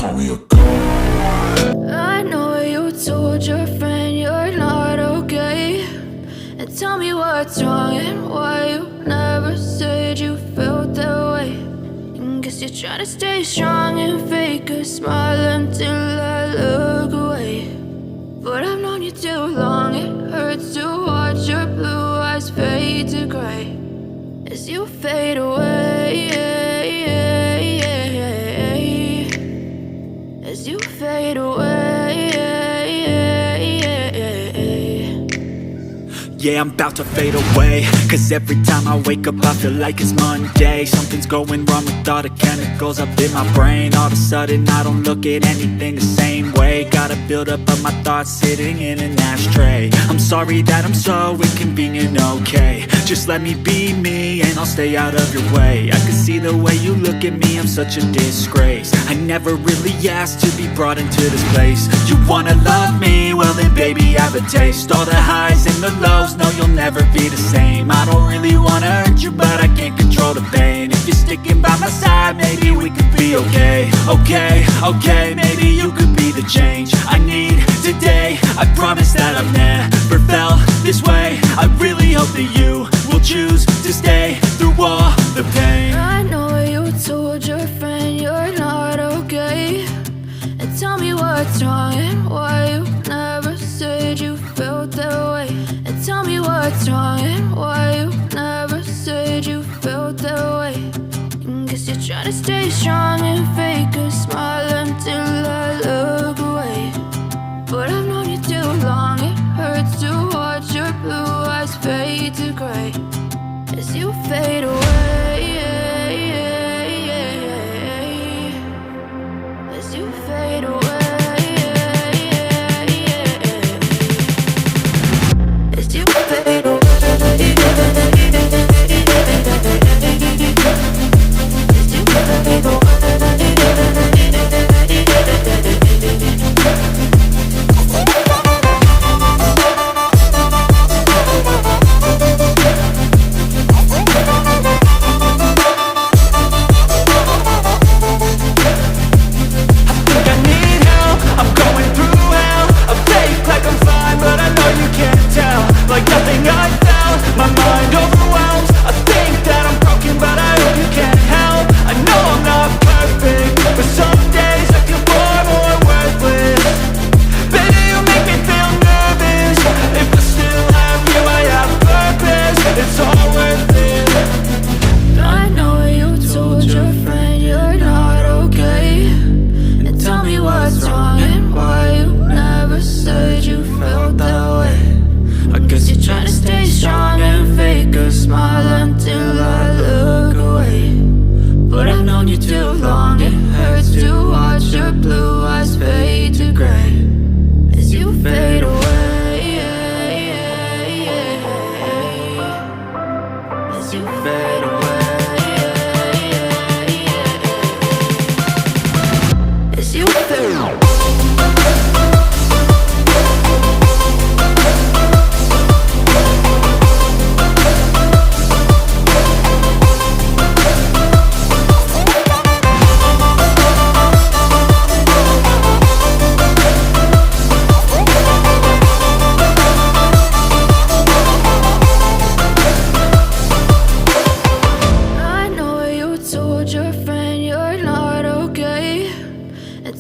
call me a god. I know you told your friend you're not okay, and tell me what's wrong and why you never said you felt that way. And guess you're trying to stay strong and fake a smile until I look away. But I've known you too long, it hurts to watch your blue eyes fade to gray as you fade away, as you fade away. Yeah, I'm about to fade away, cause every time I wake up I feel like it's Monday. Something's going wrong with all the chemicals up in my brain. All of a sudden I don't look at anything the same way. Got a buildup of my thoughts sitting in an ashtray. I'm sorry that I'm so inconvenient, okay. Just let me be me and I'll stay out of your way. I can see the way you look at me, I'm such a disgrace. I never really asked to be brought into this place. You wanna love me? Well then baby I have a taste. All the highs and the lows, no you'll never be the same. I don't really wanna hurt you but I can't control the pain. If you're sticking by my side maybe we could be okay. Okay, maybe you could be the change I need today. I promise that I've never felt this way. I really hope that you will choose to stay through all the pain. I know you told your friend you're not okay, and tell me what's wrong and why you never said you felt that way. And tell me what's wrong and why you never said you felt that way. And guess you're trying to stay strong and fake a smile until I look away. But I've known you too long, it hurts to watch your blue eyes fade to gray as you fade away, as you fade away, as you fade away, as you fade away. Like nothing I found, my mind overwhelms. I think that I'm broken, but I hope you can't help. I know I'm not perfect, but some days I feel far more worthless. Baby, you make me feel nervous. If I still have you, I have purpose. It's all worth it. I know you told your friend you're not okay, and tell me what's wrong and why you never said you felt that way. I guess you're trying to stay strong and fake a smile until I look away. But I've known you too long, it hurts to watch your blue eyes fade to gray as you fade away, as you fade away, as you fade away.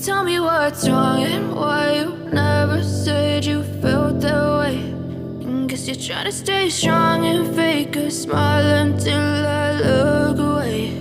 Tell me what's wrong and why you never said you felt that way. And guess you're trying to stay strong and fake a smile until I look away.